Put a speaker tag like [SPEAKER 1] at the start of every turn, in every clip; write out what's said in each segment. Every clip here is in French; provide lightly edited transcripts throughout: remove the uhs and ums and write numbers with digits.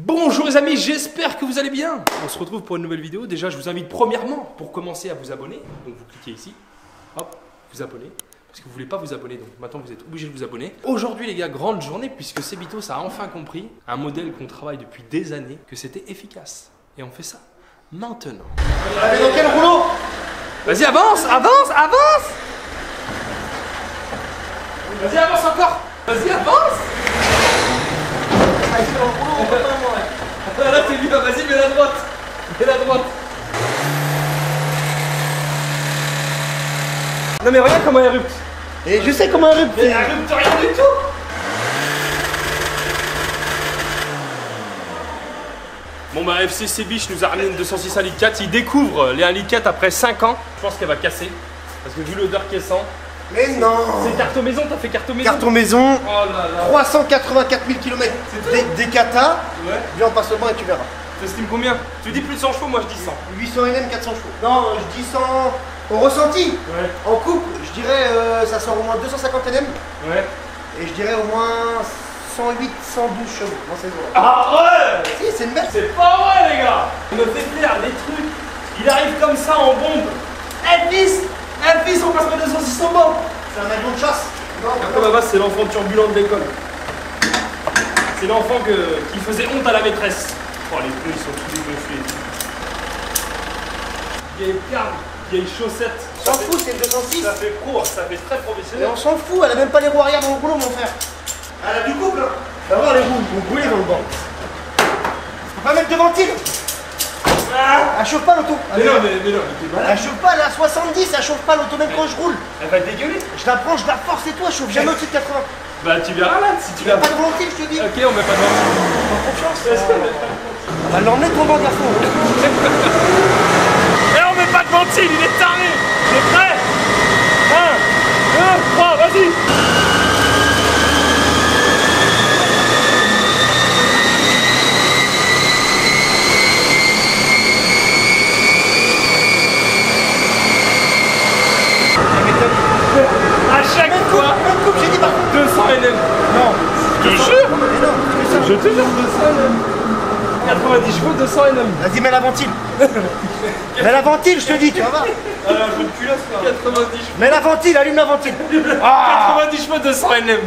[SPEAKER 1] Bonjour les amis, j'espère que vous allez bien. On se retrouve pour une nouvelle vidéo. Déjà je vous invite premièrement pour commencer à vous abonner. Donc vous cliquez ici, hop, vous abonnez. Parce que vous ne voulez pas vous abonner, donc maintenant vous êtes obligé de vous abonner. Aujourd'hui les gars, grande journée puisque Sebitos a enfin compris un modèle qu'on travaille depuis des années, que c'était efficace. Et on fait ça maintenant.
[SPEAKER 2] Allez, dans quel rouleau?
[SPEAKER 1] Vas-y, avance, avance, avance. Vas-y, avance encore. Vas-y, avance. Là, t'es bien, vas-y, mets la droite. Mets la droite. Non, mais regarde comment elle érupte.
[SPEAKER 2] Et je sais comment elle érupte.
[SPEAKER 1] Elle érupte rien du tout. Bon bah FC Sebiche nous a ramené une 206 1 litre 4. Il découvre les 1 litre 4 après 5 ans. Je pense qu'elle va casser. Parce que vu l'odeur qu'elle sent.
[SPEAKER 2] Mais non.
[SPEAKER 1] C'est carton maison, t'as fait carton maison.
[SPEAKER 2] Carton maison,
[SPEAKER 1] Oh là là.
[SPEAKER 2] 384 000 km. Des katas,
[SPEAKER 1] Ouais.
[SPEAKER 2] viens on passe le banc et tu verras.
[SPEAKER 1] T'estimes combien? Tu dis plus de 100 chevaux, moi je dis 100.
[SPEAKER 2] 800 NM, 400 chevaux. Non, je dis 100 au ressenti.
[SPEAKER 1] Ouais.
[SPEAKER 2] En couple, je dirais ça sort au moins 250 NM.
[SPEAKER 1] Ouais.
[SPEAKER 2] Et je dirais au moins 108, 112 chevaux dans ces eaux-là.
[SPEAKER 1] Ah ouais.
[SPEAKER 2] Si, c'est une bête.
[SPEAKER 1] C'est pas vrai les gars. Il me fait faire des trucs. Il arrive comme ça en bombe. Eh fils, on passe pas 206 au banc.
[SPEAKER 2] C'est un avion de chasse. Non,
[SPEAKER 1] Après ma base c'est l'enfant turbulent de l'école. C'est l'enfant qui faisait honte à la maîtresse. Oh les pneus ils sont tous dégonflés. Vieille carne, vieille chaussette.
[SPEAKER 2] on s'en fout, c'est une 206.
[SPEAKER 1] Ça fait pro, ça fait très
[SPEAKER 2] Mais
[SPEAKER 1] professionnel.
[SPEAKER 2] on s'en fout, elle a même pas les roues arrière dans le rouleau, mon frère. Elle a du couple, hein. Va voir les roues, vont brûler dans le banc. Faut pas mettre de ventile.
[SPEAKER 1] Ah
[SPEAKER 2] Elle chauffe pas l'auto.
[SPEAKER 1] mais non, t'es malade.
[SPEAKER 2] Elle chauffe pas, elle est à 70, elle chauffe pas l'auto même quand je roule.
[SPEAKER 1] Elle va dégueuler.
[SPEAKER 2] Je la prends, je la force et tout, elle chauffe jamais au-dessus de 80.
[SPEAKER 1] Bah tu verras là si tu
[SPEAKER 2] Il n'y a
[SPEAKER 1] l'as
[SPEAKER 2] pas de ventile, je te dis.
[SPEAKER 1] Ok, on met pas de ventile.
[SPEAKER 2] Prends confiance. On va l'emmener ton banc garçon.
[SPEAKER 1] Et on met pas de ventile, il est taré. T'es prêt? 1, 2, 3, vas-y. À chaque fois,
[SPEAKER 2] Même coupe, j'ai dit par contre.
[SPEAKER 1] 200 NM.
[SPEAKER 2] Non.
[SPEAKER 1] Je te jure.
[SPEAKER 2] Mais non, c'est ça.
[SPEAKER 1] Je te jure, 200 NM. 90 chevaux, 200 NM.
[SPEAKER 2] Vas-y, mets la ventile. Mets la ventile, je te dis, tu vas voir.
[SPEAKER 1] Alors, je me culasse, 90 chevaux.
[SPEAKER 2] Mets la ventile, allume la ventile.
[SPEAKER 1] 90 chevaux, 200 NM.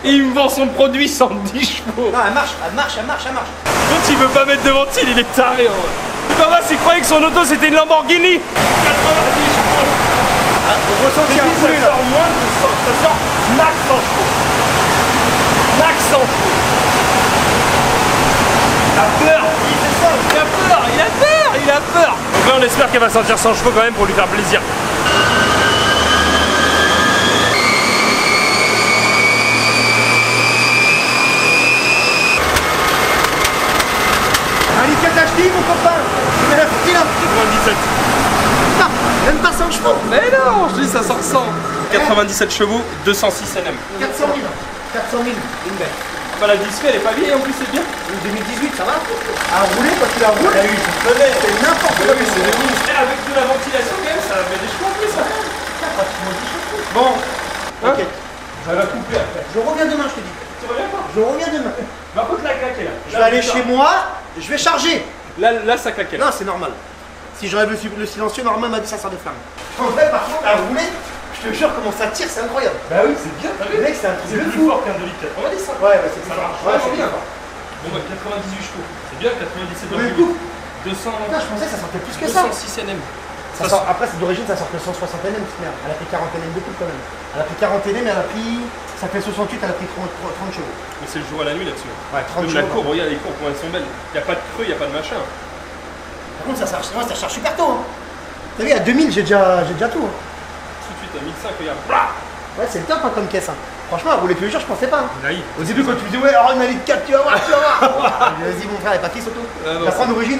[SPEAKER 1] Et il me vend son produit 110 chevaux.
[SPEAKER 2] Non, elle marche, elle marche, elle marche, elle marche.
[SPEAKER 1] L'autre, il veut pas mettre de ventile, il est taré en vrai. Thomas, il croyait que son auto c'était une Lamborghini. 90 chevaux.
[SPEAKER 2] Au ressenti,
[SPEAKER 1] Ça
[SPEAKER 2] un poulet là.
[SPEAKER 1] sort moins de 100, ça sort max 100 chevaux. Max 100 chevaux. Il a peur. Il a peur, il a peur, il a peur. Donc là, on espère qu'elle va sortir 100 chevaux quand même pour lui faire plaisir.
[SPEAKER 2] Un liquide d'acheter, mon copain. Tu mets la ventile là.
[SPEAKER 1] 97.
[SPEAKER 2] Putain, même pas 100 chevaux.
[SPEAKER 1] Mais non, je dis ça sort 100. 97 chevaux, 206 NM.
[SPEAKER 2] 400 000. 400 000, une bête.
[SPEAKER 1] Bah la disque elle est pas vieille en plus, c'est bien.
[SPEAKER 2] 2018, ça va. À rouler, quand tu la roules, c'est n'importe quoi.
[SPEAKER 1] C'est des roues. Et avec de la ventilation quand même, ça met des chevaux en plus.
[SPEAKER 2] Bon,
[SPEAKER 1] Hein
[SPEAKER 2] ok.
[SPEAKER 1] Ça va couper après.
[SPEAKER 2] Je reviens demain, je te dis.
[SPEAKER 1] Tu reviens pas?
[SPEAKER 2] Je reviens demain.
[SPEAKER 1] Par contre la claque est là.
[SPEAKER 2] Je vais aller chez moi, je vais charger.
[SPEAKER 1] Là ça claquait.
[SPEAKER 2] Non, c'est normal. Si j'enlève le silencieux, normalement, m'a dit ça sort des flammes. En vrai, par contre, à rouler, je te jure comment ça tire, c'est incroyable.
[SPEAKER 1] Bah oui, c'est bien, t'as
[SPEAKER 2] Le
[SPEAKER 1] vu?
[SPEAKER 2] mec, c'est un truc
[SPEAKER 1] C'est
[SPEAKER 2] de
[SPEAKER 1] plus
[SPEAKER 2] fou.
[SPEAKER 1] fort qu'un 2 litres. On va dire ça.
[SPEAKER 2] Ouais, bah c'est
[SPEAKER 1] Ça
[SPEAKER 2] ça.
[SPEAKER 1] marche
[SPEAKER 2] Ouais,
[SPEAKER 1] vraiment
[SPEAKER 2] c'est
[SPEAKER 1] bien.
[SPEAKER 2] bien.
[SPEAKER 1] Bon bah 98 chevaux. C'est bien, 97
[SPEAKER 2] Mais
[SPEAKER 1] chevaux.
[SPEAKER 2] écoute,
[SPEAKER 1] 200.
[SPEAKER 2] putain, je pensais que ça sortait plus que ça.
[SPEAKER 1] 206 NM.
[SPEAKER 2] Ça sort, après, c'est d'origine, ça sort que 160 NM, cette merde. Elle a pris 40 NM de coupe quand même. Elle a pris 40 NM, elle a pris. Ça fait 68, elle a pris 30 chevaux.
[SPEAKER 1] Mais c'est le jour à la nuit là-dessus.
[SPEAKER 2] Ouais, 30
[SPEAKER 1] Comme la
[SPEAKER 2] chevaux.
[SPEAKER 1] courbe, regarde les courbes, comment elles sont belles. Y'a pas de creux, y'a pas de machin.
[SPEAKER 2] Par contre, ça charge super tôt. Hein. T'as vu, à 2000, j'ai déjà tout. Hein.
[SPEAKER 1] Tout de suite à 1005, regarde. Blah.
[SPEAKER 2] Ouais, c'est le top hein, comme caisse. Hein. Franchement, à rouler tous les jours, je pensais pas. Hein.
[SPEAKER 1] Naïf.
[SPEAKER 2] Au début, quand tu me dis, ouais, oh, une litre 4, tu vas voir, tu vas voir. Vas-y, mon frère, elle est pas qui surtout.
[SPEAKER 1] non,
[SPEAKER 2] La fin d'origine.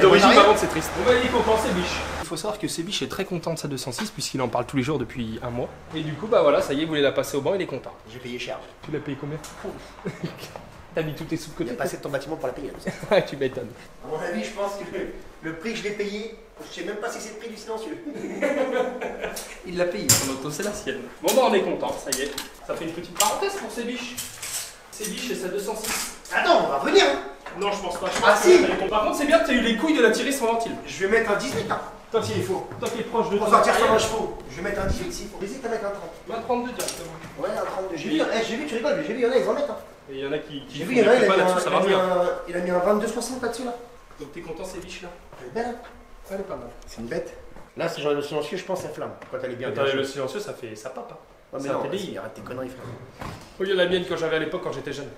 [SPEAKER 1] D'origine, par contre, c'est triste. On va y compenser, biche. Il faut savoir que Sebiche est très content de sa 206 puisqu'il en parle tous les jours depuis un mois. Et du coup, bah voilà, ça y est, il voulait la passer au banc, il est content.
[SPEAKER 2] J'ai payé cher.
[SPEAKER 1] Tu l'as payé combien? T'as mis tous tes sous de
[SPEAKER 2] Il
[SPEAKER 1] côté.
[SPEAKER 2] a passé de ton bâtiment pour la payer.
[SPEAKER 1] Ouais, tu m'étonnes.
[SPEAKER 2] À mon avis, je pense que le prix que je l'ai payé, je sais même pas si c'est le prix du silencieux.
[SPEAKER 1] Il l'a payé, son auto, c'est la sienne. Bon, bah on est content, ça y est. Ça fait une petite parenthèse pour Sebiche. Sebiche et sa 206.
[SPEAKER 2] Attends, on va revenir. Hein.
[SPEAKER 1] Non, je pense pas.
[SPEAKER 2] Ah si.
[SPEAKER 1] Par contre, c'est bien que tu as eu les couilles de la tirer sans ventile.
[SPEAKER 2] Je vais mettre un 18 hein. Tant qu'il faut.
[SPEAKER 1] Tant qu'il est proche de
[SPEAKER 2] Pour
[SPEAKER 1] toi.
[SPEAKER 2] sortir sur un chevaux. Je vais mettre un 18 s'il faut. Hésite à mettre un 30.
[SPEAKER 1] Moi, 32 directement.
[SPEAKER 2] Ouais, un 32. J'ai vu, tu rigoles, mais j'ai vu, il y en a, ils en mettent. Hein.
[SPEAKER 1] Et il y en a qui
[SPEAKER 2] J'ai vu, il y en a,
[SPEAKER 1] il
[SPEAKER 2] il a mis un 22,60 là-dessus là.
[SPEAKER 1] Donc t'es content, ces biches là?
[SPEAKER 2] Elle est belle, hein.
[SPEAKER 1] Elle est pas mal.
[SPEAKER 2] C'est une bête. Là, c'est genre le silencieux, je pense, elle flamme. Quand elle est bien.
[SPEAKER 1] Attends, le silencieux, ça fait. Ça pape.
[SPEAKER 2] Ouais, mais non, arrête tes conneries, frère.
[SPEAKER 1] Regarde la mienne quand j'avais à l'époque, quand j'étais jeune.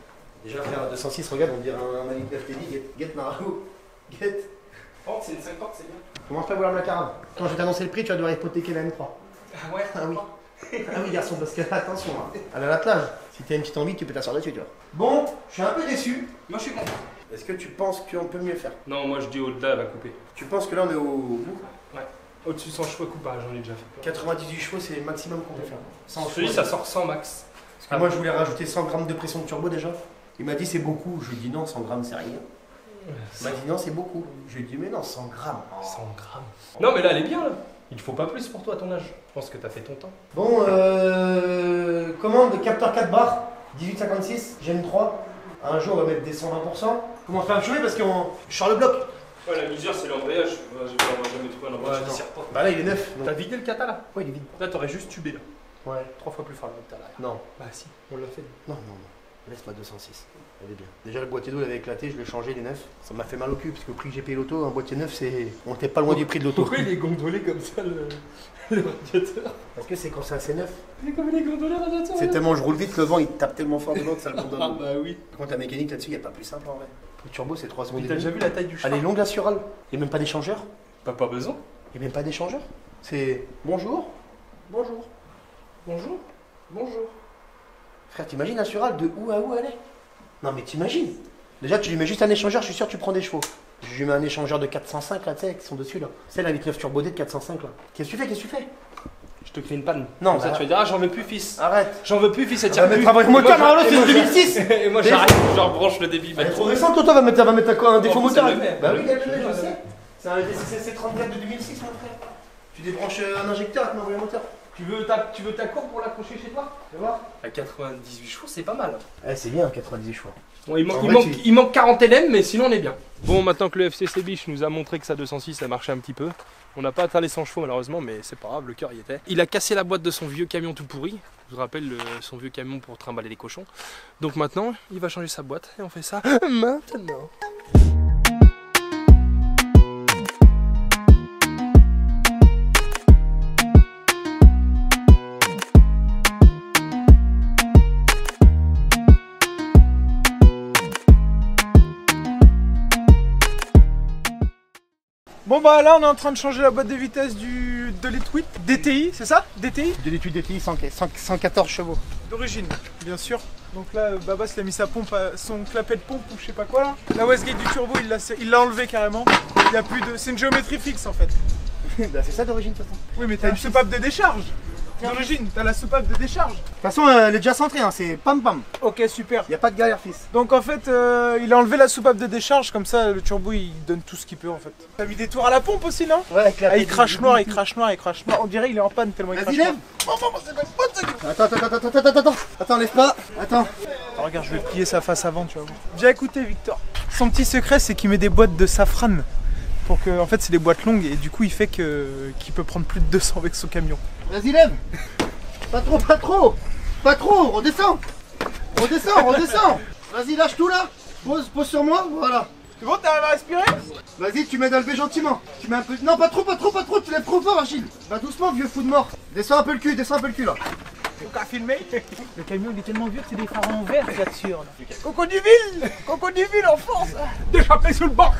[SPEAKER 2] Déjà, faire un 206, regarde, on dirait un Malik FTD, get Marago. Get.
[SPEAKER 1] Oh, c'est une 50, c'est bien.
[SPEAKER 2] Commence pas à vouloir me la carave. Quand je vais t'annoncer le prix, tu vas devoir hypothéquer la M3.
[SPEAKER 1] Ah ouais?
[SPEAKER 2] Ah oui. Ah oui, garçon, parce que attention, hein. Elle a l'attelage. Si t'as une petite envie, tu peux t'asseoir dessus, tu vois. Bon, je suis un peu déçu.
[SPEAKER 1] Moi, je suis content.
[SPEAKER 2] Est-ce que tu penses qu'on peut mieux faire?
[SPEAKER 1] Non, moi je dis au-delà, elle va couper.
[SPEAKER 2] Tu penses que là, on est au bout?
[SPEAKER 1] Ouais. Au-dessus de 100 chevaux coupage, j'en ai déjà fait.
[SPEAKER 2] 98 chevaux, c'est le maximum qu'on peut faire. 100
[SPEAKER 1] Je te dis, ça sort 100 max.
[SPEAKER 2] Parce que moi, je voulais rajouter 100 grammes de pression de turbo déjà. Il m'a dit c'est beaucoup. Je lui ai dit non, 100 grammes c'est rien. Il m'a dit non, c'est beaucoup. Je lui ai dit mais non, 100 grammes.
[SPEAKER 1] 100 grammes. Non, mais là, elle est bien là. Il ne faut pas plus pour toi à ton âge. Je pense que tu as fait ton temps.
[SPEAKER 2] Bon, commande capteur 4 bars, 1856, Gen 3. Un jour, on va mettre des 120%. Comment faire un chevet parce qu'on. Je sors le bloc.
[SPEAKER 1] Ouais, la misère, c'est l'embrayage. On va jamais trouver un embrayage qui sert pas.
[SPEAKER 2] Bah là, il est neuf.
[SPEAKER 1] T'as vidé le kata là?
[SPEAKER 2] Ouais, il est vide.
[SPEAKER 1] Là, t'aurais juste tubé là.
[SPEAKER 2] Ouais.
[SPEAKER 1] 3 fois plus fort que t'as là.
[SPEAKER 2] Non.
[SPEAKER 1] Bah si, on l'a fait.
[SPEAKER 2] Non. Laisse-moi 206. Elle est bien. Déjà, le boîtier d'eau, il avait éclaté, je l'ai changé, il est neuf. Ça m'a fait mal au cul parce que le prix que j'ai payé l'auto, un boîtier neuf, c'est. On était pas loin du prix de l'auto.
[SPEAKER 1] Pourquoi il est gondolé comme ça le radiateur?
[SPEAKER 2] Parce que c'est quand c'est assez neuf.
[SPEAKER 1] Il est comme il est gondolé le radiateur.
[SPEAKER 2] C'est tellement je roule vite, le vent il tape tellement fort dedans que ça le condamne.
[SPEAKER 1] Ah bah oui.
[SPEAKER 2] Par contre, la mécanique là-dessus, il n'y a pas plus simple en vrai. Le turbo, c'est 3 secondes.
[SPEAKER 1] Mais t'as déjà vu la taille du char?
[SPEAKER 2] Elle est longue la Sural. Il n'y a même pas d'échangeur.
[SPEAKER 1] Bah pas besoin.
[SPEAKER 2] Il n'y a même pas d'échangeur. C'est bonjour. Bonjour.
[SPEAKER 1] Bonjour. Bonjour.
[SPEAKER 2] Frère, t'imagines la Sural de où à où elle est? Non mais t'imagines. Déjà, tu lui mets juste un échangeur, je suis sûr que tu prends des chevaux. Je lui mets un échangeur de 405 là, tu sais, qui sont dessus là. Celle avec 9 turbodés de 405 là. Qu'est-ce que tu fais?
[SPEAKER 1] Je te crée une panne.
[SPEAKER 2] Non,
[SPEAKER 1] comme ça
[SPEAKER 2] bah,
[SPEAKER 1] tu vas dire, ah j'en veux plus fils.
[SPEAKER 2] Arrête.
[SPEAKER 1] J'en veux plus fils, ça
[SPEAKER 2] On
[SPEAKER 1] tire
[SPEAKER 2] va
[SPEAKER 1] plus.
[SPEAKER 2] mettre un vrai moteur, mais alors c'est une 2006.
[SPEAKER 1] Et moi j'arrête, je rebranche le débit.
[SPEAKER 2] Elle est trop récente, toi, va mettre à quoi un défaut
[SPEAKER 1] En plus,
[SPEAKER 2] moteur?
[SPEAKER 1] elle le met.
[SPEAKER 2] Bah oui, elle le met, je sais. C'est un DCC 34 de 2006, mon frère. Tu débranches un injecteur avec un moteur.
[SPEAKER 1] Tu veux ta cour pour l'accrocher chez toi?
[SPEAKER 2] Tu vois?
[SPEAKER 1] À 98 chevaux, c'est pas mal.
[SPEAKER 2] Eh, c'est bien, 90 chevaux.
[SPEAKER 1] Bon,
[SPEAKER 2] En vrai,
[SPEAKER 1] il manque 40 LM, mais sinon on est bien. Bon, maintenant que le FCC Biche nous a montré que sa 206 ça marchait un petit peu, on n'a pas atteint les 100 chevaux malheureusement, mais c'est pas grave, le cœur y était. Il a cassé la boîte de son vieux camion tout pourri. Je vous rappelle son vieux camion pour trimballer les cochons. Donc maintenant, il va changer sa boîte et on fait ça maintenant.
[SPEAKER 3] Bon bah là on est en train de changer la boîte de vitesse de l'E-Twit DTI, c'est ça? DTI?
[SPEAKER 2] De l'étude DTI 114 chevaux.
[SPEAKER 3] D'origine, bien sûr. Donc là Babas il a mis sa pompe, son clapet de pompe ou je sais pas quoi là. La Westgate du turbo il l'a enlevé carrément. Il y a plus de. C'est une géométrie fixe en fait.
[SPEAKER 2] Bah c'est ça d'origine de toute façon.
[SPEAKER 3] Oui mais t'as une soupape de décharge. D'origine, t'as la soupape de décharge.
[SPEAKER 2] De toute façon elle est déjà centrée, hein, c'est pam pam.
[SPEAKER 3] Ok super.
[SPEAKER 2] Y a pas de galère fils.
[SPEAKER 3] Donc en fait il a enlevé la soupape de décharge, comme ça le turbo il donne tout ce qu'il peut en fait. T'as mis des tours à la pompe aussi non?
[SPEAKER 2] Ouais, avec la
[SPEAKER 3] Ah, il crache noir, il crache noir, il crache noir. On dirait il est en panne tellement il
[SPEAKER 2] Vas-y
[SPEAKER 3] crache
[SPEAKER 2] lève.
[SPEAKER 3] noir.
[SPEAKER 2] Attends, lève pas. Attends.
[SPEAKER 3] Ah, regarde, je vais plier sa face avant, tu vas voir. Bien écoutez, Victor. Son petit secret, c'est qu'il met des boîtes de safran. Pour que, en fait, c'est des boîtes longues et du coup, il fait qu'il peut prendre plus de 200 avec son camion.
[SPEAKER 2] Vas-y lève. Pas trop. Redescends. Vas-y, lâche tout là. Pose sur moi, voilà.
[SPEAKER 3] C'est bon, t'arrives à respirer?
[SPEAKER 2] Vas-y, tu mets dans le V gentiment. Tu mets un peu. Non, pas trop. Tu lèves trop fort, Achille. Va doucement, vieux fou de mort. Descends un peu le cul là.
[SPEAKER 3] Donc à filmer. Le camion, il est tellement vieux que c'est des phares en verre, là-dessus. Cocoduville en France. D'échapper sous le banc.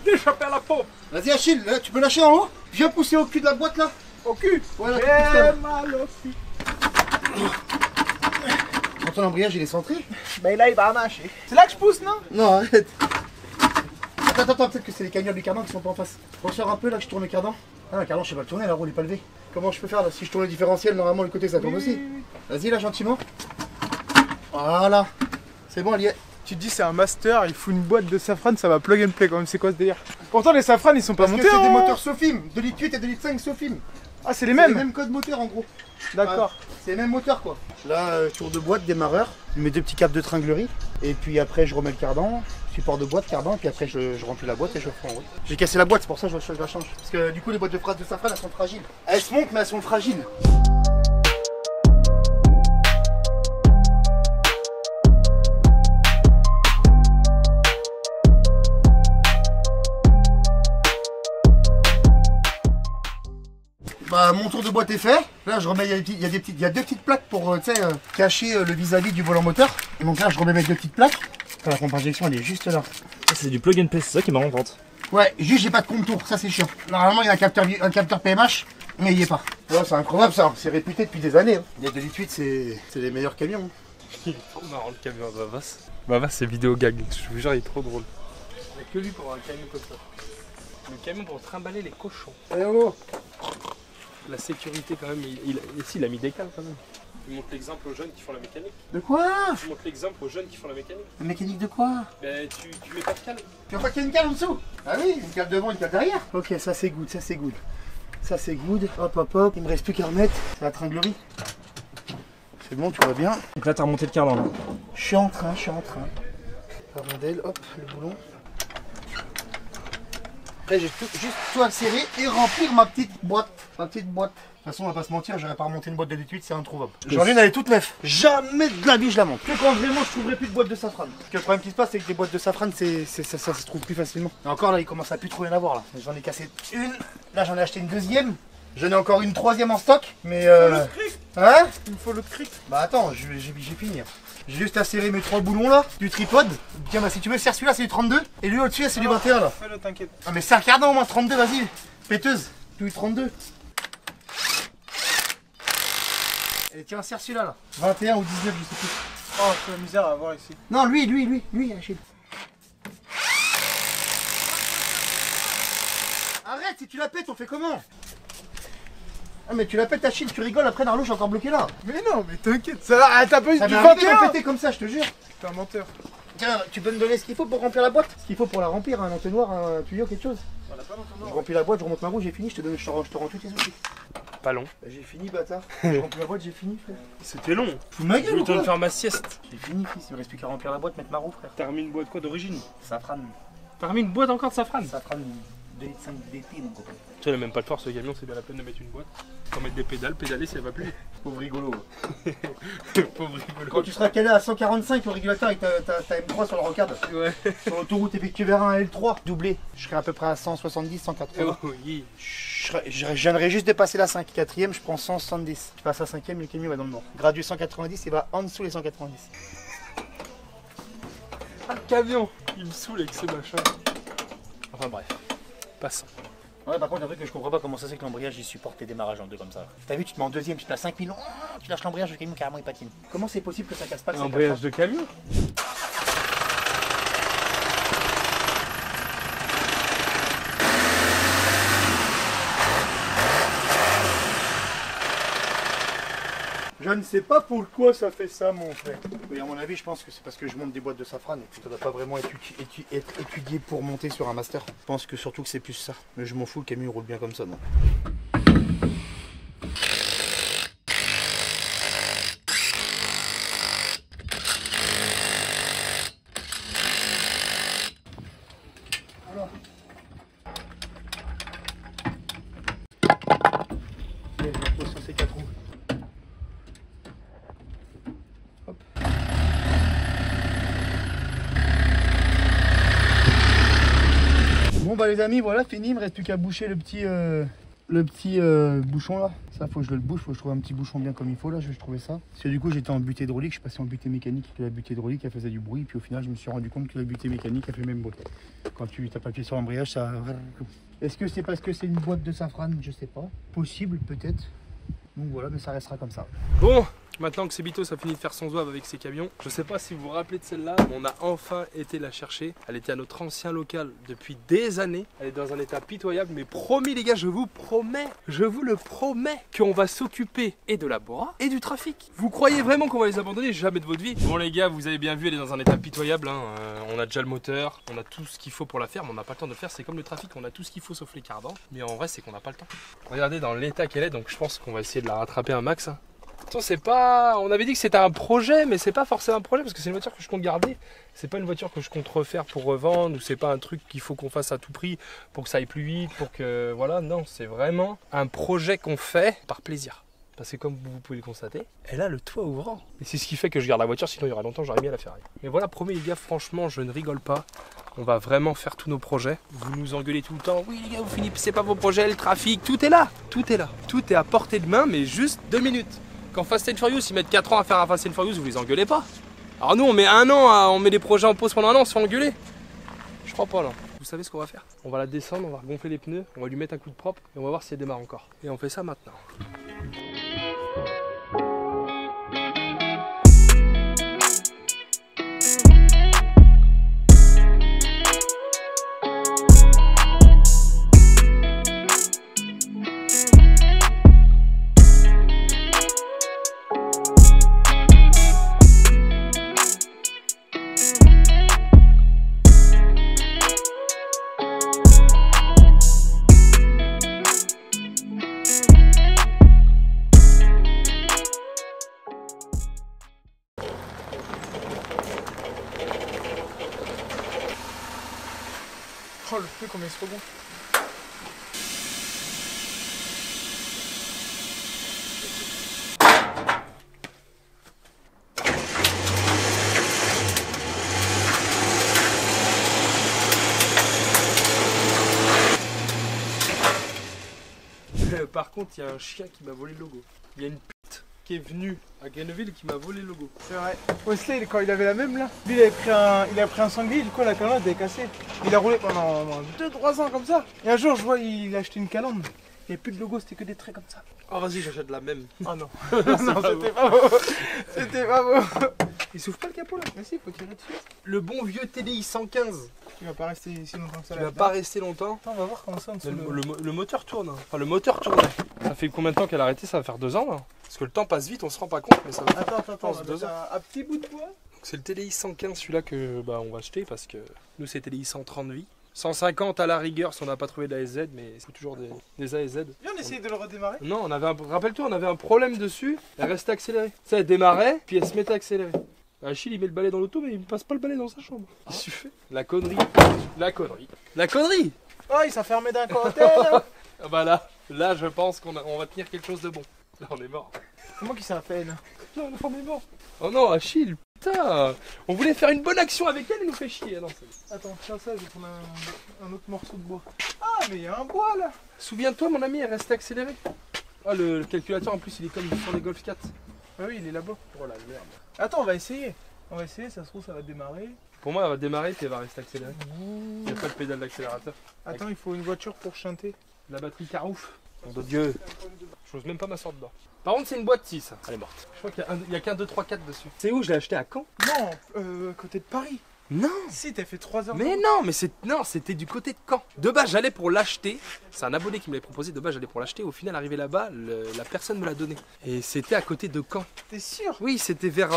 [SPEAKER 3] D'échapper à la pompe.
[SPEAKER 2] Vas-y, Achille, là, tu peux lâcher en haut. Viens pousser au cul de la boîte là.
[SPEAKER 3] Au cul.
[SPEAKER 2] Voilà,
[SPEAKER 3] J'ai mal au cul.
[SPEAKER 2] Quand ton embrayage il est centré.
[SPEAKER 3] Mais là, il va mâcher. C'est là que je pousse, non?
[SPEAKER 2] Non, arrête. Attends, peut-être que c'est les cagnoles du cardan qui sont pas en face. Ressors un peu là que je tourne le cardan. Ah, le cardan, je sais pas le tourner, la roue il est pas levée. Comment je peux faire là? Si je tourne le différentiel, normalement le côté ça tourne aussi. Vas-y là, gentiment. Voilà. C'est bon, elle y est.
[SPEAKER 3] Tu te dis c'est un master, il fout une boîte de safran, ça va plug and play quand même, c'est quoi ce délire? Pourtant les safran ils sont pas
[SPEAKER 2] Parce
[SPEAKER 3] montés
[SPEAKER 2] que c'est des
[SPEAKER 3] en...
[SPEAKER 2] moteurs Sofim, de litre 8 et de litre 5 Sofim.
[SPEAKER 3] Ah, c'est les
[SPEAKER 2] C'est
[SPEAKER 3] mêmes.
[SPEAKER 2] les mêmes codes moteurs en gros.
[SPEAKER 3] D'accord.
[SPEAKER 2] C'est les mêmes moteurs quoi. Là, tour de boîte, démarreur, je mets 2 petits câbles de tringlerie. Et puis après, je remets le cardan, support de boîte, cardan. Puis après, je remplis la boîte et je fais en route. J'ai cassé la boîte, c'est pour ça que je la change. Parce que du coup, les boîtes de phrases de Safran, elles sont fragiles. Elles se montent, mais elles sont fragiles. Bah, mon tour de boîte est fait. Là, je remets, il y a 2 petites plaques pour cacher le vis-à-vis du volant moteur. Et donc là, je remets mes 2 petites plaques. La pompe injection, elle est juste là.
[SPEAKER 4] Ça, c'est du plug and play, c'est ça qui est marrant en vente.
[SPEAKER 2] Ouais, juste j'ai pas de contour, ça c'est chiant. Normalement, il y a un capteur PMH, mais il y est pas. Ouais, c'est incroyable ça. C'est réputé depuis des années. Il y a 2,8 litres, c'est les meilleurs camions.
[SPEAKER 1] Il est trop marrant le camion à Bavas. Bavas, c'est vidéo gag. Je vous jure, il est trop drôle. Il n'y a que lui pour un camion comme ça. Le camion pour trimballer les cochons. La sécurité quand même, ici il a mis des câbles quand même. Il montre l'exemple aux jeunes qui font la mécanique.
[SPEAKER 2] De quoi?
[SPEAKER 1] Il montre l'exemple aux jeunes qui font la mécanique.
[SPEAKER 2] La mécanique de quoi?
[SPEAKER 1] Ben tu mets pas de câble.
[SPEAKER 2] Tu vois pas qu'il y a une cale en dessous? Ah oui, une cale devant, une cale derrière. Ok, ça c'est good, ça c'est good. Ça c'est good. Hop hop hop. Il me reste plus qu'à remettre la tringlerie. C'est bon, tu vois bien.
[SPEAKER 4] Donc là, t'as remonté le cardan là.
[SPEAKER 2] Je suis en train. La rondelle, hop, le boulon. Après, j'ai juste tout accéléré et remplir ma petite boîte. De toute façon, on va pas se mentir, j'aurais pas remonté une boîte de D8, c'est introuvable. J'en ai une, elle est toute neuve. Jamais de la vie je la monte. Que quand vraiment je trouverai plus de boîtes de Safran. Parce que le problème qui se passe, c'est que les boîtes de Safran, ça se trouve plus facilement. Et encore là, il commence à plus trop y en avoir là. J'en ai cassé une. Là, j'en ai acheté une deuxième. J'en ai encore une troisième en stock. Mais hein?
[SPEAKER 3] Il me faut l'autre cric.
[SPEAKER 2] Bah attends, j'ai fini. J'ai juste à serrer mes 3 boulons là, du tripod. Tiens, bah si tu veux, serre celui-là, c'est du 32. Et lui au-dessus, c'est du 21 là.
[SPEAKER 3] Fais-le, t'inquiète.
[SPEAKER 2] Ah mais serre cardan au moins 32, vas-y. Péteuse, du 32. Et tiens, serre celui-là là. 21 ou 19, je sais plus.
[SPEAKER 3] Oh, c'est la misère à avoir ici.
[SPEAKER 2] Non, lui, Achille. Arrête, si tu la pètes, on fait comment? Ah mais tu la pètes Achille, tu rigoles, après Narlo, je suis encore bloqué là.
[SPEAKER 3] Mais non, mais t'inquiète. Ça, t'as pas eu
[SPEAKER 2] Ça
[SPEAKER 3] du
[SPEAKER 2] m'est arrivé de
[SPEAKER 3] 21.
[SPEAKER 2] péter comme ça, je te jure.
[SPEAKER 3] T'es un menteur.
[SPEAKER 2] Tiens, tu peux me donner ce qu'il faut pour remplir la boîte? Ce qu'il faut pour la remplir, un entonnoir, un tuyau, quelque chose.
[SPEAKER 3] On a pas
[SPEAKER 2] Je
[SPEAKER 3] d'entonnoir.
[SPEAKER 2] remplis la boîte, je remonte ma roue, j'ai fini, je te rends tous tes outils.
[SPEAKER 1] Pas long.
[SPEAKER 2] Bah, j'ai fini, bâtard. Je remplis la boîte, j'ai fini, frère.
[SPEAKER 1] C'était long.
[SPEAKER 2] Fous de ma
[SPEAKER 1] Je
[SPEAKER 2] gueule
[SPEAKER 1] vais
[SPEAKER 2] ou
[SPEAKER 1] le temps de
[SPEAKER 2] quoi?
[SPEAKER 1] faire ma sieste.
[SPEAKER 2] J'ai fini, fils, il me reste plus qu'à remplir la boîte, mettre ma roue, frère.
[SPEAKER 1] T'as remis une boîte quoi d'origine?
[SPEAKER 2] Safran.
[SPEAKER 1] T'as remis une boîte encore de Safran?
[SPEAKER 2] Safran 2,5 litres d'été, mon copain.
[SPEAKER 1] Tu n'as même pas de force, ce camion, c'est bien la peine de mettre une boîte. Faut mettre des pédales, pédaler si elle va plus.
[SPEAKER 2] Pauvre rigolo.
[SPEAKER 1] Pauvre rigolo.
[SPEAKER 2] Quand tu seras calé à 145 au régulateur avec ta M3 sur le rocade,
[SPEAKER 1] Ouais.
[SPEAKER 2] sur l'autoroute effectuée vers un L3, doublé, je serai à peu près à 170, 180.
[SPEAKER 1] Oh, oui.
[SPEAKER 2] Je viendrai juste dépasser la 5. 4ème, je prends 170. Je passe à 5ème, le camion va dans le nord. Gradué 190, il va en dessous les 190.
[SPEAKER 1] Ah, le camion, il me saoule avec ces machins. Enfin bref, passons.
[SPEAKER 2] Ouais, par contre, un truc que je comprends pas, comment ça c'est que l'embrayage il supporte les démarrages en deux comme ça. T'as vu, tu te mets en deuxième, tu te mets à 5000, tu lâches l'embrayage, le camion carrément il patine. Comment c'est possible que ça casse pas que ça
[SPEAKER 1] Embrayage de camion.
[SPEAKER 2] Je ne sais pas pourquoi ça fait ça, mon frère. Oui, à mon avis, je pense que c'est parce que je monte des boîtes de Safran et que ça doit pas vraiment être étudié pour monter sur un master. Je pense que surtout que c'est plus ça. Mais je m'en fous, le camion roule bien comme ça, non. Alors. Allez, je repose sur ces 4 roues. Bon bah les amis, voilà, fini, il me reste plus qu'à boucher le petit bouchon là. Ça faut que je le bouche, faut que je trouve un petit bouchon bien comme il faut là, je vais trouver ça. Parce que du coup j'étais en butée hydraulique, je suis passé en butée mécanique. La butée hydraulique elle faisait du bruit, puis au final je me suis rendu compte que la butée mécanique elle fait le même bruit. Quand tu tapes appuyé sur l'embrayage, ça... Est-ce que c'est parce que c'est une boîte de Safran? Je sais pas. Possible peut-être. Donc voilà, mais ça restera comme ça.
[SPEAKER 1] Bon, Maintenant que Sebito ça finit de faire son zouave avec ses camions, je sais pas si vous vous rappelez de celle-là, on a enfin été la chercher. Elle était à notre ancien local depuis des années. Elle est dans un état pitoyable, mais promis les gars, je vous promets, je vous le promets, qu'on va s'occuper et de la Bora et du trafic. Vous croyez vraiment qu'on va les abandonner? Jamais de votre vie. Bon les gars, vous avez bien vu, elle est dans un état pitoyable. Hein. On a déjà le moteur, on a tout ce qu'il faut pour la faire, mais on n'a pas le temps de le faire. C'est comme le trafic, on a tout ce qu'il faut sauf les cardans. Mais en vrai, c'est qu'on n'a pas le temps. Regardez dans l'état qu'elle est, donc je pense qu'on va essayer de la rattraper un max. Hein. C'est pas. On avait dit que c'était un projet, mais c'est pas forcément un projet parce que c'est une voiture que je compte garder. C'est pas une voiture que je compte refaire pour revendre ou c'est pas un truc qu'il faut qu'on fasse à tout prix pour que ça aille plus vite, pour que. Voilà, non, c'est vraiment un projet qu'on fait par plaisir. Parce que comme vous pouvez le constater, elle a le toit ouvrant. Et c'est ce qui fait que je garde la voiture, sinon il y aura longtemps, j'aurais mis à la Ferrari. Mais voilà, promis les gars, franchement, je ne rigole pas. On va vraiment faire tous nos projets. Vous nous engueulez tout le temps. Oui les gars, vous finissez pas vos projets, le trafic, tout est là. Tout est là. Tout est à portée de main, mais juste 2 minutes. Quand Fast and Furious, ils mettent 4 ans à faire un Fast and Furious, vous les engueulez pas. Alors nous, on met 1 an, on met des projets en pause pendant 1 an, on se fait engueuler. Je crois pas là. Vous savez ce qu'on va faire? On va la descendre, on va regonfler les pneus, on va lui mettre un coup de propre et on va voir si elle démarre encore. Et on fait ça maintenant.
[SPEAKER 3] Oh, le feu, comment il se rebond.
[SPEAKER 1] Par contre, il y a un chien qui m'a volé le logo. Il y a une pute qui est venue à Grenoble qui m'a volé le logo.
[SPEAKER 3] C'est vrai. Wesley, quand il avait la même là, lui il a pris un sanglier, du coup la calandre elle est cassée. Il a roulé pendant 2-3 ans comme ça. Et un jour je vois il a acheté une calandre. Il n'y avait plus de logo, c'était que des traits comme ça.
[SPEAKER 1] Oh vas-y, j'achète la même.
[SPEAKER 3] Oh non. Non, c'était pas beau. C'était pas beau.
[SPEAKER 1] Il s'ouvre pas le capot là.
[SPEAKER 3] Mais si, il faut tirer dessus.
[SPEAKER 1] Le bon vieux TDI 115.
[SPEAKER 3] Il va pas rester si longtemps que ça.
[SPEAKER 1] Il va pas rester longtemps.
[SPEAKER 3] Attends, on va voir comment ça en dessous.
[SPEAKER 1] Le moteur tourne. Hein. Enfin, le moteur tourne. Ça fait combien de temps qu'elle a arrêté? Ça va faire 2 ans là. Parce que le temps passe vite, on se rend pas compte. Mais ça va faire,
[SPEAKER 3] Attends, on va mettre un petit bout de bois.
[SPEAKER 1] C'est le TDI 115 celui-là que on va acheter parce que nous c'est TDI 130 vie. 150 à la rigueur si on n'a pas trouvé d'ASZ, mais c'est toujours des ASZ.
[SPEAKER 3] Viens, on essaye de le redémarrer.
[SPEAKER 1] Non, on avait rappelle-toi, on avait un problème dessus, elle restait accélérée. Ça, elle démarrait, puis elle se mettait à accélérer. Achille, il met le balai dans l'auto, mais il ne passe pas le balai dans sa chambre. Qu'est-ce que tu fais? La connerie. La connerie. La connerie.
[SPEAKER 3] Oh, il s'est fermé d'un côté là.
[SPEAKER 1] Ah bah là, je pense qu'on va tenir quelque chose de bon. Là, on est mort.
[SPEAKER 3] C'est moi qui s'en fait.
[SPEAKER 1] Là, on est mort. Oh non, Achille, putain. On voulait faire une bonne action avec elle, elle nous fait chier. Non,
[SPEAKER 3] attends, tiens ça, je vais prendre un autre morceau de bois. Ah, mais il y a un bois là.
[SPEAKER 1] Souviens-toi, mon ami, elle restait accélérée. Ah, le calculateur en plus, il est comme sur les Golf 4.
[SPEAKER 3] Ah oui, il est là-bas.
[SPEAKER 1] Oh la merde.
[SPEAKER 3] Attends, on va essayer. On va essayer, ça se trouve, ça va démarrer.
[SPEAKER 1] Pour moi, elle va démarrer puis elle va rester accélérée. Il n'y a pas de pédale d'accélérateur.
[SPEAKER 3] Attends, il faut une voiture pour chanter.
[SPEAKER 1] La batterie carouf. Nom de Dieu. Je n'ose même pas m'asseoir dedans. Par contre, c'est une boîte 6. Elle est morte. Je crois qu'il n'y a qu'un 2, 3, 4 dessus. C'est où? Je l'ai acheté à Caen?
[SPEAKER 3] Non, côté de Paris.
[SPEAKER 1] Non.
[SPEAKER 3] Si, t'as fait 3 heures.
[SPEAKER 1] Mais non, mais c'était du côté de Caen. De base, j'allais pour l'acheter. C'est un abonné qui me l'avait proposé. De base, j'allais pour l'acheter. Au final, arrivé là-bas, la personne me l'a donné. Et c'était à côté de Caen.
[SPEAKER 3] T'es sûr?
[SPEAKER 1] Oui, c'était vers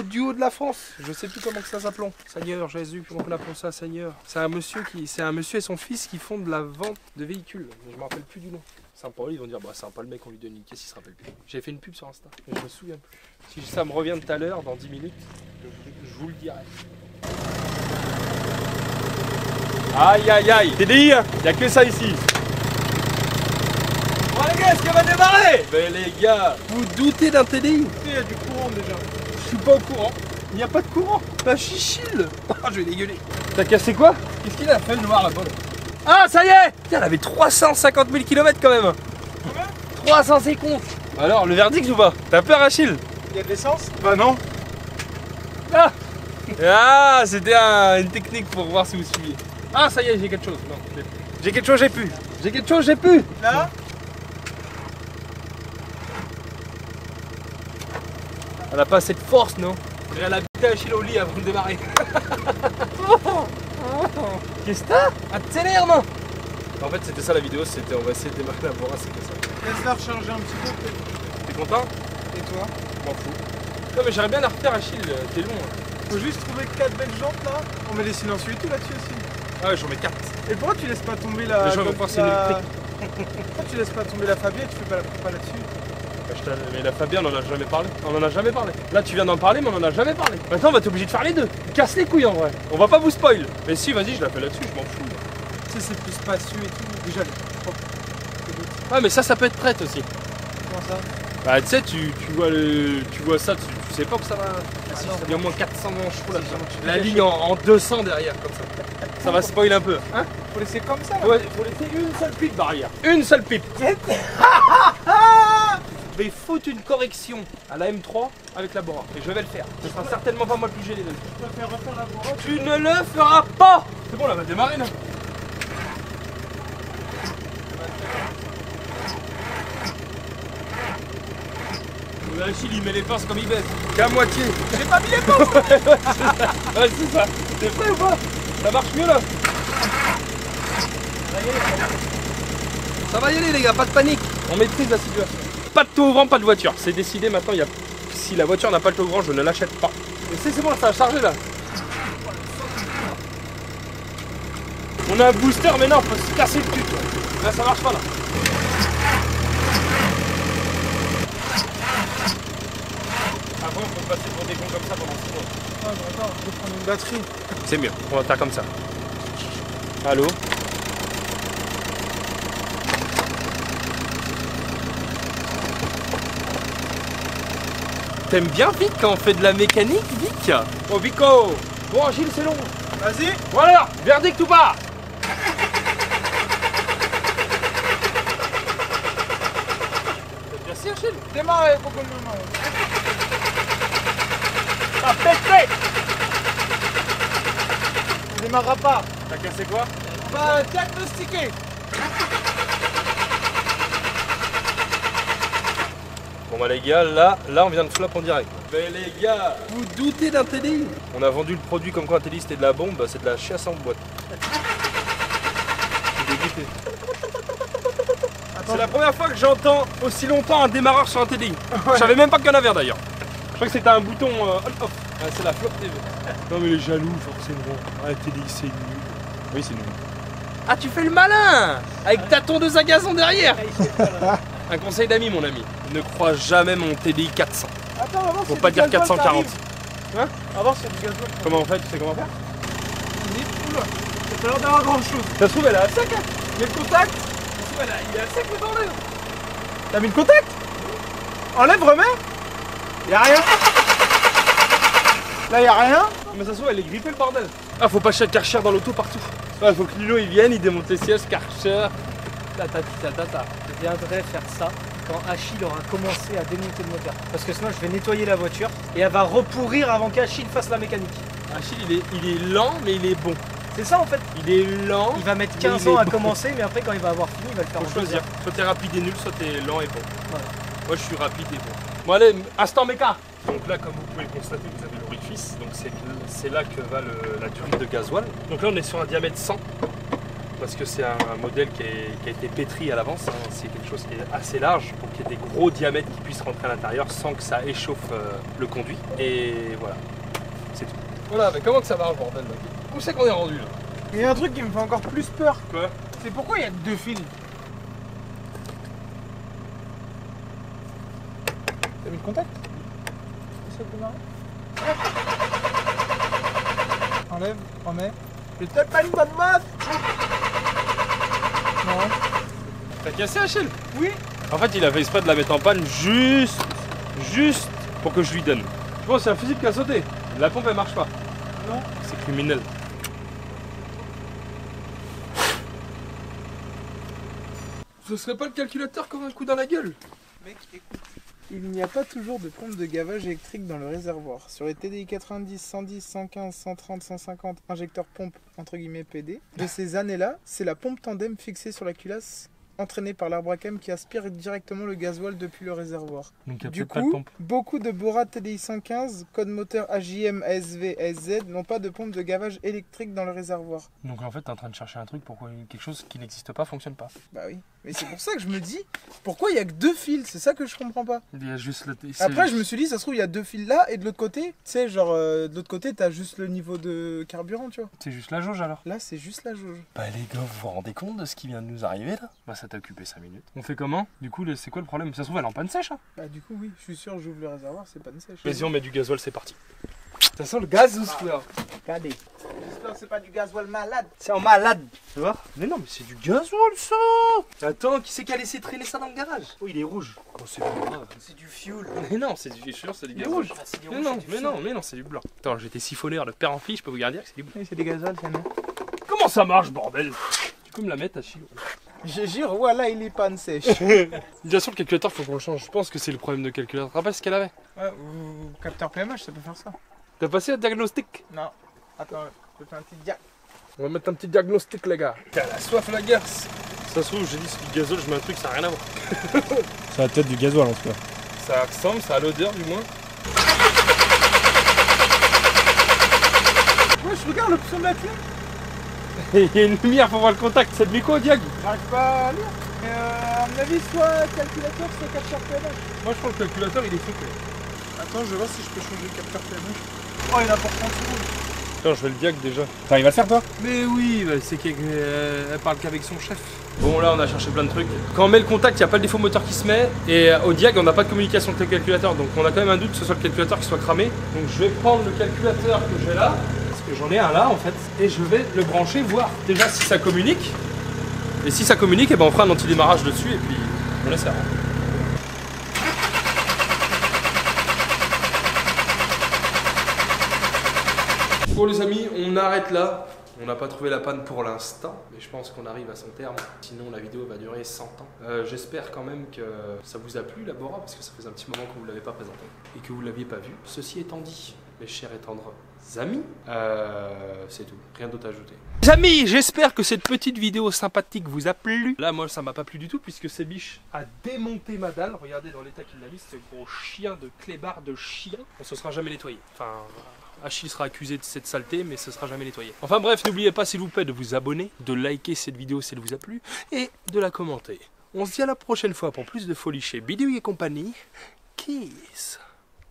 [SPEAKER 1] du haut de la France. Je sais plus comment que ça s'appelait. Seigneur Jésus, comment on appelle ça, Seigneur? C'est un monsieur et son fils qui font de la vente de véhicules. Mais je me rappelle plus du nom. Sympa, ils vont dire, bah sympa le mec, on lui donne une caisse, il se rappelle plus. J'ai fait une pub sur Insta, mais je me souviens plus. Si ça me revient tout à l'heure, dans 10 minutes, je vous le dirai. Aïe aïe aïe, TDI, y'a que ça ici. Bon les gars, est-ce qu'elle va démarrer? Mais les gars, vous doutez d'un TDI?
[SPEAKER 3] Il y a du courant déjà.
[SPEAKER 1] Je suis pas au courant. Il n'y a pas de courant. Bah chichile. Oh, je vais dégueuler. T'as cassé quoi? Qu'est-ce qu'il a fait le noir là-bas là? Ah ça y est! Tiens, elle avait 350 000 km quand même.
[SPEAKER 3] Combien?
[SPEAKER 1] 350. Alors, le verdict ou pas? T'as peur, Achille?
[SPEAKER 3] Il y a de l'essence? Bah non.
[SPEAKER 1] Ah, c'était une technique pour voir si vous suiviez. Ah, ça y est, j'ai quelque chose. Non, j'ai quelque chose, j'ai pu. J'ai quelque chose, j'ai pu.
[SPEAKER 3] Là?
[SPEAKER 1] Elle a pas assez de force, non? Elle a habité Achille au lit avant de démarrer. Qu'est-ce que t'as? Accélère, non? En fait, c'était ça la vidéo, c'était on va essayer de démarrer la Bora, c'est que ça.
[SPEAKER 3] Laisse-la recharger un petit peu.
[SPEAKER 1] T'es content?
[SPEAKER 3] Et toi?
[SPEAKER 1] M'en fous. Non, mais j'aimerais bien la refaire, Achille, t'es long.
[SPEAKER 3] Faut juste trouver 4 belles jantes là. On met les silencieux et tout là-dessus aussi.
[SPEAKER 1] Ah ouais, j'en mets 4.
[SPEAKER 3] Et pourquoi tu laisses pas tomber la.
[SPEAKER 1] Les gens vont croire que c'est une électrique.
[SPEAKER 3] Pourquoi tu laisses pas tomber la Fabia et tu fais pas la prépa là-dessus?
[SPEAKER 1] Mais la Fabien, on en a jamais parlé. On en a jamais parlé. Là, tu viens d'en parler, mais on en a jamais parlé. Maintenant, on va être obligé de faire les deux. Casse les couilles en vrai. On va pas vous spoil. Mais si, vas-y, je la fais là-dessus, je m'en fous.
[SPEAKER 3] Tu sais, c'est plus spacieux et tout. Déjà, elle est propre.
[SPEAKER 1] Ah, mais ça peut être prête aussi.
[SPEAKER 3] Comment ça?
[SPEAKER 1] Bah, tu sais, tu vois ça, tu sais pas que ça va. Il y a au moins 400 chevaux là. La ligne en 200 derrière, comme ça. Ça va spoil un peu. Hein?
[SPEAKER 3] Faut laisser comme ça là.
[SPEAKER 1] Ouais, faut laisser une seule pipe derrière. Une seule pipe. Je vais foutre une correction à la M3 avec la Bora. Et je vais le faire. Ce sera certainement pas moi le plus gêné de le faire.
[SPEAKER 3] Je préfère refaire la Bora.
[SPEAKER 1] Tu ne le feras pas. C'est bon, là, va démarrer là. Achille, il met les pinces comme il baisse. Qu'à moitié.
[SPEAKER 3] J'ai pas mis les pinces.
[SPEAKER 1] Ouais, c'est ça. T'es prêt ou pas? Ça marche mieux là. Ça va y aller les gars, pas de panique. On maîtrise la situation. Pas de taux ouvrant, pas de voiture. C'est décidé maintenant. Si la voiture n'a pas le taux ouvrant, je ne l'achète pas. Et c'est bon, ça a chargé là. On a un booster, mais non, faut se casser le cul. Là, ça marche pas là. Avant, on peut passer pour des cons comme ça pendant 6 mois.
[SPEAKER 3] Ah, attends, je vais prendre une batterie.
[SPEAKER 1] C'est mieux, on va faire comme ça. Allô? T'aimes bien Vic quand on fait de la mécanique, Vic? Oh Vico! Bon Achille, c'est long.
[SPEAKER 3] Vas-y.
[SPEAKER 1] Voilà, verdict ou pas? T'as bien si Achille?
[SPEAKER 3] Démarre, faut qu'on le démarre.
[SPEAKER 1] Ah pété!
[SPEAKER 3] On démarrera pas.
[SPEAKER 1] T'as cassé quoi?
[SPEAKER 3] Pas diagnostiqué.
[SPEAKER 1] Bon bah les gars, là on vient de flop en direct. Mais les gars, vous doutez d'un TDI? On a vendu le produit comme quoi un TDI c'était de la bombe, bah c'est de la chiasse en boîte. Je suis dégoûté. C'est la première fois que j'entends aussi longtemps un démarreur sur un TDI. Je savais même pas qu'il y en avait d'ailleurs. Je crois que c'était un bouton on-off. Ah, c'est la flop TV. Non mais les jaloux forcément. Ah, TDI c'est nul. Oui c'est nul. Ah tu fais le malin avec ta tondeuse à gazon derrière. Un conseil d'ami mon ami, ne crois jamais mon TDI 400.
[SPEAKER 3] Attends, avant,
[SPEAKER 1] Faut pas dire 440.
[SPEAKER 3] Hein? Avant, c'est du gasoil.
[SPEAKER 1] Comment on fait? Tu sais comment faire?
[SPEAKER 3] Oula, ça a l'air d'avoir grand chose.
[SPEAKER 1] Ça se trouve elle est à sec hein.
[SPEAKER 3] Mais le contact?
[SPEAKER 1] Ça se trouve il est à sec le bordel.
[SPEAKER 3] T'as mis le contact? Enlève, remets. Y'a rien. Là, y'a rien.
[SPEAKER 1] Mais ça se trouve elle est grippée le bordel. Ah faut pas acheter de Karcher dans l'auto partout. Ah, faut que Lilo il vienne, il démonte les sièges, Karcher. Ta.
[SPEAKER 5] Je viendrai faire ça quand Achille aura commencé à démonter le moteur. Parce que sinon je vais nettoyer la voiture et elle va repourrir avant qu'Achille fasse la mécanique.
[SPEAKER 1] Achille il est lent mais il est bon.
[SPEAKER 5] C'est ça en fait.
[SPEAKER 1] Il est lent.
[SPEAKER 5] Il va mettre
[SPEAKER 1] mais
[SPEAKER 5] 15
[SPEAKER 1] il est
[SPEAKER 5] ans à
[SPEAKER 1] bon.
[SPEAKER 5] commencer mais après quand il va avoir fini il va le faire en
[SPEAKER 1] Faut
[SPEAKER 5] 2
[SPEAKER 1] choisir.
[SPEAKER 5] heures.
[SPEAKER 1] Soit t'es rapide et nul, soit t'es lent et bon.
[SPEAKER 5] Voilà.
[SPEAKER 1] Moi je suis rapide et bon. Bon allez, instant méca. Donc là comme vous pouvez le constater, vous avez l'orifice. Donc c'est là que va la turbine de gasoil. Donc là on est sur un diamètre 100. Parce que c'est un modèle qui a été pétri à l'avance, hein. C'est quelque chose qui est assez large pour qu'il y ait des gros diamètres qui puissent rentrer à l'intérieur sans que ça échauffe le conduit. Et voilà, c'est tout. Voilà, mais comment que ça marche bordel là? Où c'est qu'on est rendu là?
[SPEAKER 3] Il y a un truc qui me fait encore plus peur.
[SPEAKER 1] Quoi?
[SPEAKER 3] C'est pourquoi il y a 2 fils. T'as mis le contact? Essaie de démarrer. Enlève, remets. J'ai peut-être pas une bonne masse. Non.
[SPEAKER 1] T'as cassé Achille?
[SPEAKER 3] Oui.
[SPEAKER 1] En fait il a fait exprès de la mettre en panne juste pour que je lui donne. Je pense que c'est un fusible qui a sauté. La pompe elle marche pas.
[SPEAKER 3] Non.
[SPEAKER 1] C'est criminel. Ce serait pas le calculateur comme un coup dans la gueule?
[SPEAKER 3] Mec, écoute. Il n'y a pas toujours de pompe de gavage électrique dans le réservoir. Sur les TDI 90, 110, 115, 130, 150 injecteurs pompe entre guillemets PD, de ces années-là, c'est la pompe tandem fixée sur la culasse entraîné par l'arbre à cam qui aspire directement le gasoil depuis le réservoir.
[SPEAKER 1] Donc il y a
[SPEAKER 3] Du
[SPEAKER 1] peut-être pas de
[SPEAKER 3] coup,
[SPEAKER 1] pompe.
[SPEAKER 3] beaucoup de Bora TDI 115, code moteur AJM, ASV, ASZ n'ont pas de pompe de gavage électrique dans le réservoir.
[SPEAKER 1] Donc en fait t'es en train de chercher un truc pourquoi quelque chose qui n'existe pas fonctionne pas.
[SPEAKER 3] Bah oui, mais c'est pour ça que je me dis, pourquoi il y a que 2 fils? C'est ça que je comprends pas.
[SPEAKER 1] Il y a juste le...
[SPEAKER 3] Après, je me suis dit, ça se trouve, il y a 2 fils là, et de l'autre côté, tu sais, genre, de l'autre côté, t'as juste le niveau de carburant, tu vois.
[SPEAKER 1] C'est juste la jauge alors.
[SPEAKER 3] Là, c'est juste la jauge.
[SPEAKER 1] Bah les gars, vous vous rendez compte de ce qui vient de nous arriver là? Bah ça t'a occupé 5 minutes. On fait comment? Du coup, c'est quoi le problème? Ça se trouve elle est en panne sèche hein?
[SPEAKER 3] Bah, du coup, oui, je suis sûr, j'ouvre le réservoir, c'est pas une sèche.
[SPEAKER 1] Vas-y, on met du gasoil, c'est parti. Ça sent le gaz ou ce frère?
[SPEAKER 3] Regardez. J'espère que c'est pas du gasoil malade.
[SPEAKER 5] C'est en malade.
[SPEAKER 1] Tu vois? Mais non, mais c'est du gasoil ça! Attends, qui c'est qui a laissé traîner ça dans le garage?
[SPEAKER 5] Oh, il est rouge.
[SPEAKER 1] Oh, c'est pas grave.
[SPEAKER 5] C'est du fuel.
[SPEAKER 1] Mais non, c'est du sûr, c'est du
[SPEAKER 5] Il est
[SPEAKER 1] gasoil.
[SPEAKER 5] rouge. Ah, c'est du
[SPEAKER 1] Mais
[SPEAKER 5] rouge,
[SPEAKER 1] non,
[SPEAKER 5] c'est du
[SPEAKER 1] mais
[SPEAKER 5] fuel.
[SPEAKER 1] non, mais non, c'est du blanc. Attends, j'étais siphonneur de père en fille, je peux vous dire que c'est du blanc.
[SPEAKER 3] Oui, c'est des gasoil, ça, non?
[SPEAKER 1] Comment ça marche, bordel? Tu peux me la mettre à Chilo?
[SPEAKER 3] Je jure, voilà, il est panne sèche.
[SPEAKER 1] Bien sûr, le calculateur, faut qu'on le change. Je pense que c'est le problème de calculateur. Tu te rappelles ce qu'elle avait?
[SPEAKER 3] Ouais, ou capteur PMH, ça peut faire ça.
[SPEAKER 1] T'as passé un diagnostic?
[SPEAKER 3] Non. Attends, je fais un petit diag.
[SPEAKER 1] On va mettre un petit diagnostic, les gars. T'as la soif, la garce. Ça se trouve, j'ai dit c'est du gazole, je mets un truc, ça n'a rien à voir.
[SPEAKER 4] Ça a peut-être du gasoil en tout cas.
[SPEAKER 1] Ça ressemble, ça a l'odeur du moins.
[SPEAKER 3] Ouais, je regarde l'option de la clé.
[SPEAKER 1] Il y a une lumière pour voir le contact, ça te met quoi, Diag?
[SPEAKER 3] J'arrive pas à lire. Mais à mon avis, soit calculateur, soit capteur PMH.
[SPEAKER 1] Moi, je crois que le calculateur, il est fou, quoi.
[SPEAKER 3] Attends, je vais voir si je peux changer le capteur PMH. Oh, il a pour 30 secondes.
[SPEAKER 1] Attends, je vais le Diag déjà.
[SPEAKER 4] T'arrives à le faire toi?
[SPEAKER 1] Mais oui, bah, c'est qu'elle parle qu'avec son chef. Bon, là, on a cherché plein de trucs. Quand on met le contact, il n'y a pas le défaut moteur qui se met. Et au Diag, on n'a pas de communication avec le calculateur. Donc, on a quand même un doute que ce soit le calculateur qui soit cramé. Donc, je vais prendre le calculateur que j'ai là. Parce que j'en ai un là, en fait. Et je vais le brancher, voir déjà si ça communique. Et si ça communique, eh ben, on fera un anti-démarrage dessus. Et puis, on laisse faire. Bon les amis, on arrête là. On n'a pas trouvé la panne pour l'instant, mais je pense qu'on arrive à son terme. Sinon la vidéo va durer 100 ans. J'espère quand même que ça vous a plu la Bora, parce que ça faisait un petit moment qu'on ne vous l'avait pas présenté et que vous ne l'aviez pas vu. Ceci étant dit, mes chers et tendres amis, c'est tout, rien d'autre à ajouter. Les amis, j'espère que cette petite vidéo sympathique vous a plu. Là, moi, ça m'a pas plu du tout, puisque ce biche a démonté ma dalle. Regardez dans l'état qu'il l'a mis, ce gros chien de clébard de chien. On se sera jamais nettoyé. Enfin... Achille sera accusé de cette saleté, mais ce sera jamais nettoyé. Enfin bref, n'oubliez pas s'il vous plaît de vous abonner, de liker cette vidéo si elle vous a plu, et de la commenter. On se dit à la prochaine fois pour plus de folie chez Bidouille et compagnie. Kiss.